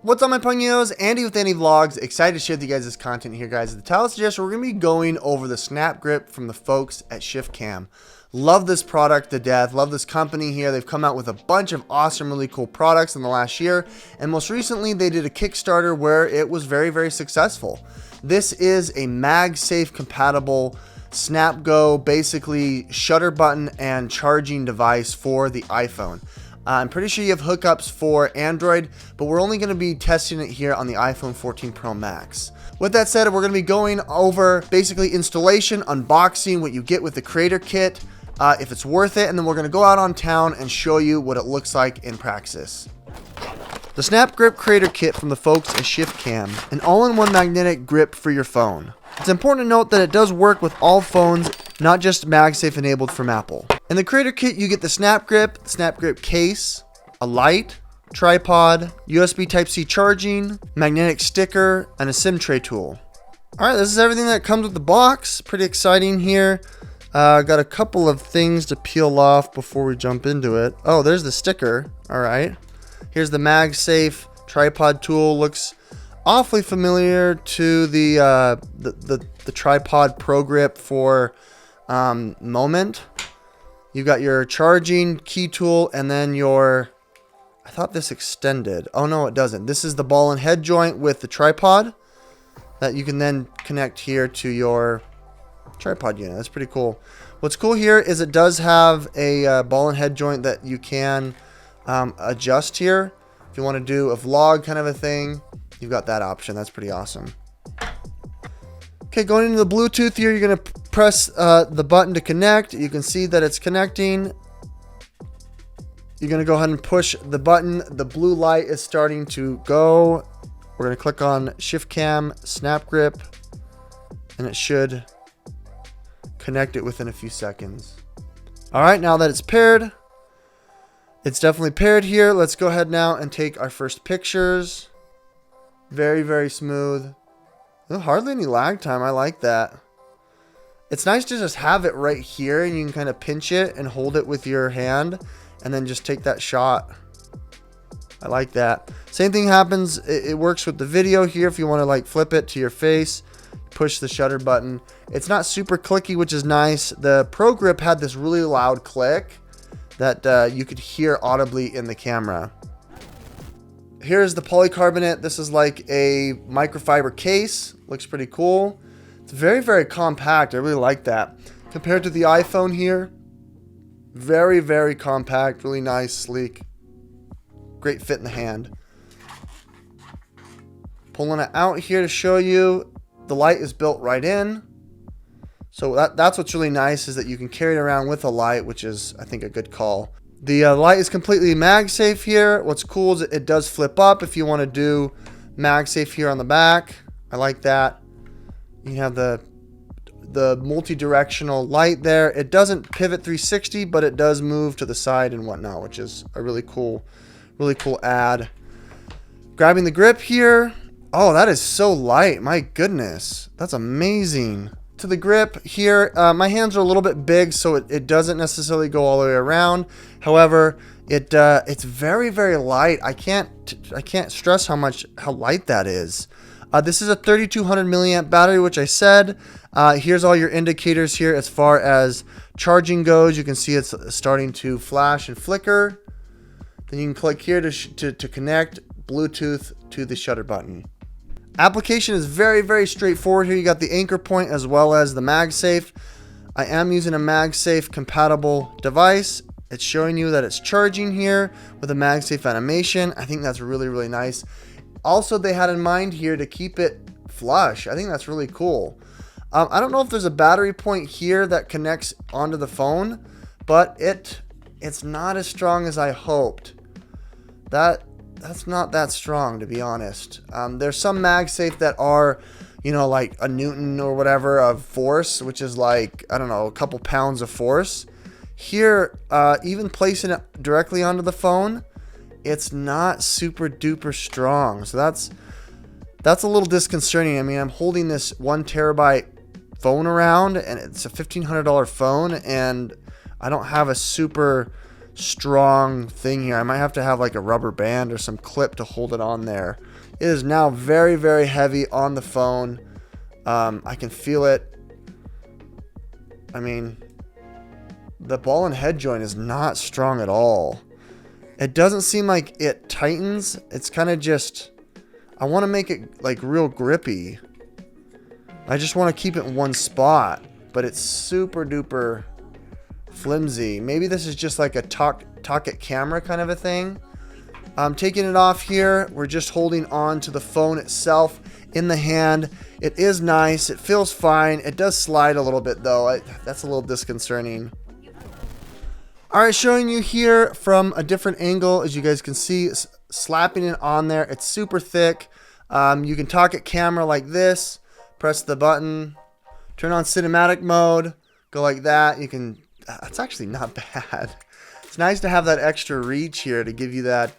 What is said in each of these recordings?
What's up, my Pugnios? Andy with Andy Vlogs. Excited to share with you guys this content here, guys. The title suggests we're going to be going over the SnapGrip from the folks at ShiftCam. Love this product to death. Love this company here. They've come out with a bunch of awesome, really cool products in the last year. And most recently, they did a Kickstarter where it was very, very successful. This is a MagSafe compatible SnapGo, basically shutter button and charging device for the iPhone. I'm pretty sure you have hookups for Android, but we're only going to be testing it here on the iPhone 14 Pro Max. With that said, we're going to be going over basically installation, unboxing, what you get with the creator kit, if it's worth it, and then we're going to go out on town and show you what it looks like in practice. The SnapGrip creator kit from the folks at ShiftCam, an all-in-one magnetic grip for your phone. It's important to note that it does work with all phones, not just MagSafe enabled from Apple. In the creator kit, you get the SnapGrip case, a light, tripod, USB Type-C charging, magnetic sticker, and a SIM tray tool. All right, this is everything that comes with the box. Pretty exciting here. Got a couple of things to peel off before we jump into it. Oh, there's the sticker. All right. Here's the MagSafe tripod tool. Looks awfully familiar to the tripod Pro Grip for Moment. You've got your charging key tool and then your, I thought this extended. Oh no, it doesn't. This is the ball and head joint with the tripod that you can then connect here to your tripod unit. That's pretty cool. What's cool here is it does have a ball and head joint that you can adjust here. If you want to do a vlog kind of a thing, you've got that option. That's pretty awesome. Okay, going into the Bluetooth here, you're going to press the button to connect. You can see that it's connecting. You're going to go ahead and push the button. The blue light is starting to go. We're going to click on ShiftCam SnapGrip, and it should connect it within a few seconds. All right, now that it's paired, it's definitely paired here. Let's go ahead now and take our first pictures. Very, very smooth. Hardly any lag time. I like that. It's nice to just have it right here and you can kind of pinch it and hold it with your hand and then just take that shot. I like that. Same thing happens. It works with the video here. If you want to like flip it to your face, push the shutter button. It's not super clicky, which is nice. The Pro Grip had this really loud click that you could hear audibly in the camera. Here's the polycarbonate. This is like a microfiber case. Looks pretty cool. It's very, very compact. I really like that. Compared to the iPhone here, very, very compact. Really nice, sleek. Great fit in the hand. Pulling it out here to show you, the light is built right in. So that's what's really nice, is that you can carry it around with a light, which is, I think, a good call. The light is completely MagSafe here. What's cool is it does flip up if you want to do MagSafe here on the back. I like that. You have the multi-directional light there. It doesn't pivot 360, but it does move to the side and whatnot, which is a really cool add. Grabbing the grip here. Oh, that is so light. My goodness. That's amazing. To the grip here, my hands are a little bit big, so it doesn't necessarily go all the way around. However, it's very, very light. I can't stress how light that is. This is a 3200 milliamp battery, which I said. Here's all your indicators here as far as charging goes. You can see it's starting to flash and flicker. Then you can click here to connect Bluetooth to the shutter button. Application is very, very straightforward here. You got the anchor point as well as the MagSafe. I am using a MagSafe compatible device. It's showing you that it's charging here with a MagSafe animation. I think that's really, really nice. Also, they had in mind here to keep it flush. I think that's really cool. I don't know if there's a battery point here that connects onto the phone, but it's not as strong as I hoped. That's not that strong, to be honest. There's some MagSafe that are, you know, like a Newton or whatever of force, which is like, I don't know, a couple pounds of force. Here, even placing it directly onto the phone, it's not super duper strong. So that's a little disconcerting. I mean, I'm holding this 1 terabyte phone around, and it's a $1,500 phone, and I don't have a super strong thing here. I might have to have like a rubber band or some clip to hold it on there. It is now very, very heavy on the phone. I can feel it. I mean, the ball and head joint is not strong at all. It doesn't seem like it tightens. It's kind of just, I want to make it like real grippy. I just want to keep it in one spot, but it's super duper flimsy. Maybe this is just like a talk it camera kind of a thing. I'm taking it off here. We're just holding on to the phone itself in the hand. It is nice. It feels fine. It does slide a little bit though. That's a little disconcerting. All right, showing you here from a different angle. As you guys can see, slapping it on there. It's super thick. You can talk it camera like this. Press the button. Turn on cinematic mode. Go like that. You can. It's actually not bad. It's nice to have that extra reach here to give you that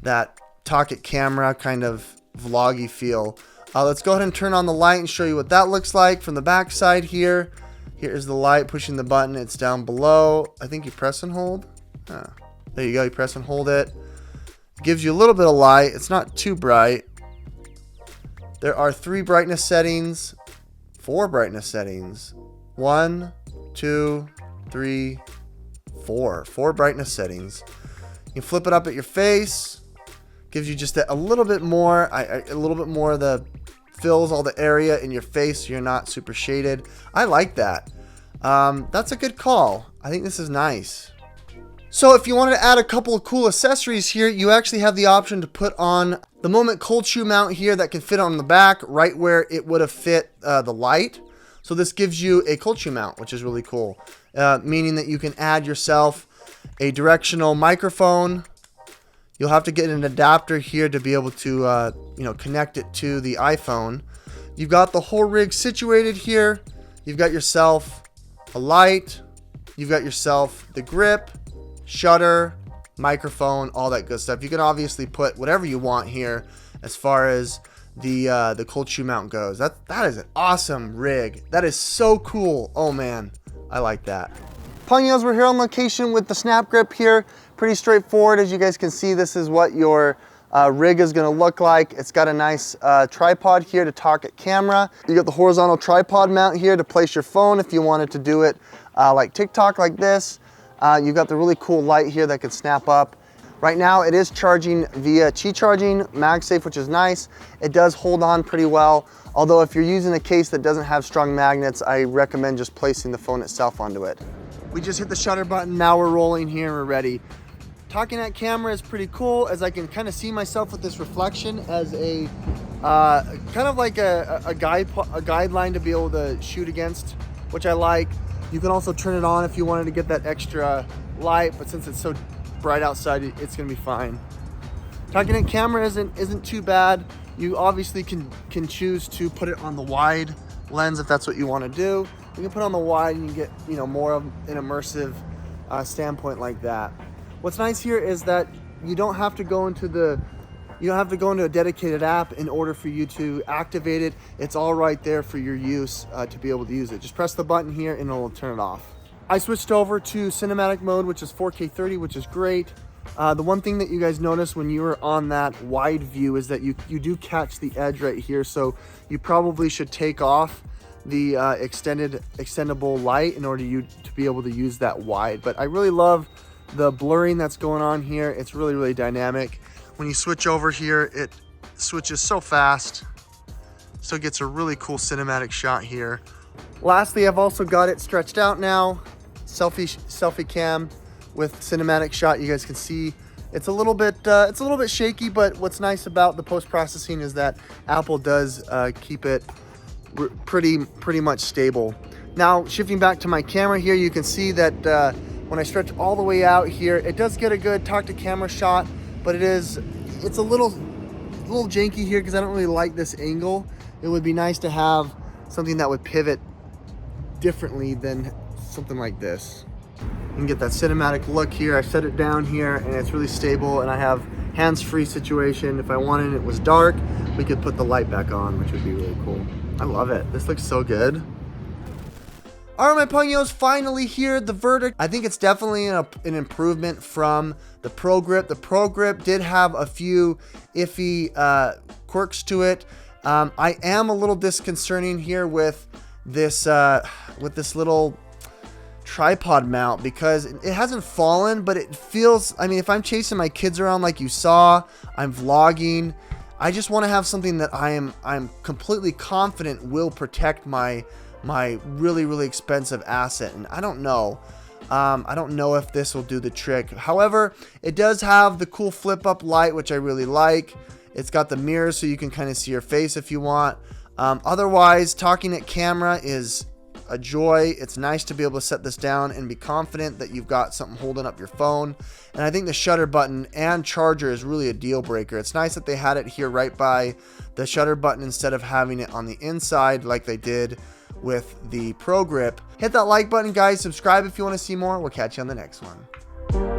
that talk it camera kind of vloggy feel. Let's go ahead and turn on the light and show you what that looks like from the back side here. Here's the light, pushing the button. It's down below. I think you press and hold. There you go. You press and hold it. It gives you a little bit of light. It's not too bright. There are 3 brightness settings, 4 brightness settings. 1, 2, 3, 4. 4 brightness settings. You can flip it up at your face. Gives you just a little bit more. A little bit more of the fills all the area in your face so you're not super shaded. I like that. That's a good call. I think this is nice. So if you wanted to add a couple of cool accessories here, you actually have the option to put on the Moment cold shoe mount here that can fit on the back right where it would have fit the light. So this gives you a cold shoe mount, which is really cool, meaning that you can add yourself a directional microphone. You'll have to get an adapter here to be able to connect it to the iPhone. You've got the whole rig situated here. You've got yourself a light. You've got yourself the grip, shutter, microphone, all that good stuff. You can obviously put whatever you want here as far as the cold shoe mount goes. That is an awesome rig. That is so cool. Oh man, I like that. Panyos, we're here on location with the SnapGrip here. Pretty straightforward. As you guys can see, this is what your rig is going to look like. It's got a nice tripod here to talk at camera. You got the horizontal tripod mount here to place your phone if you wanted to do it like TikTok like this. You've got the really cool light here that can snap up. Right now it is charging via Qi charging, MagSafe, which is nice. It does hold on pretty well. Although if you're using a case that doesn't have strong magnets, I recommend just placing the phone itself onto it. We just hit the shutter button. Now we're rolling here and we're ready. Talking at camera is pretty cool, as I can kind of see myself with this reflection as a kind of like a guideline to be able to shoot against, which I like. You can also turn it on if you wanted to get that extra light, but since it's so bright outside, it's gonna be fine. Talking at camera isn't too bad. You obviously can choose to put it on the wide lens if that's what you want to do. You can put it on the wide and you get more of an immersive standpoint like that. What's nice here is that you don't have to go into a dedicated app in order for you to activate it. It's all right there for your use to be able to use it. Just press the button here and it'll turn it off. I switched over to cinematic mode, which is 4K 30, which is great. The one thing that you guys notice when you were on that wide view is that you do catch the edge right here. So you probably should take off the extendable light in order to be able to use that wide. But I really love the blurring that's going on here. It's really, really dynamic. When you switch over here, it switches so fast. So it gets a really cool cinematic shot here. Lastly, I've also got it stretched out now. Selfie cam with cinematic shot. You guys can see it's a little bit shaky, but what's nice about the post-processing is that Apple does keep it pretty much stable. Now, shifting back to my camera here, you can see that when I stretch all the way out here, it does get a good talk to camera shot, but it's a little janky here because I don't really like this angle. It would be nice to have something that would pivot differently than something like this. You can get that cinematic look here. I set it down here and it's really stable, and I have hands-free situation. If I wanted it was dark, we could put the light back on, which would be really cool. I love it. This looks so good. All right, my Pugnos, finally here, the verdict. I think it's definitely an improvement from the Pro Grip. The Pro Grip did have a few iffy quirks to it. I am a little disconcerting here with this little tripod mount, because it hasn't fallen, but it feels, I mean, if I'm chasing my kids around like you saw, I'm vlogging, I just want to have something that I'm completely confident will protect my really expensive asset. And I don't know if this will do the trick. However, it does have the cool flip up light, which I really like. It's got the mirror so you can kind of see your face if you want. Otherwise, talking at camera is a joy. It's nice to be able to set this down and be confident that you've got something holding up your phone. And I think the shutter button and charger is really a deal breaker. It's nice that they had it here right by the shutter button instead of having it on the inside like they did with the Pro Grip. Hit that like button, guys. Subscribe if you want to see more. We'll catch you on the next one.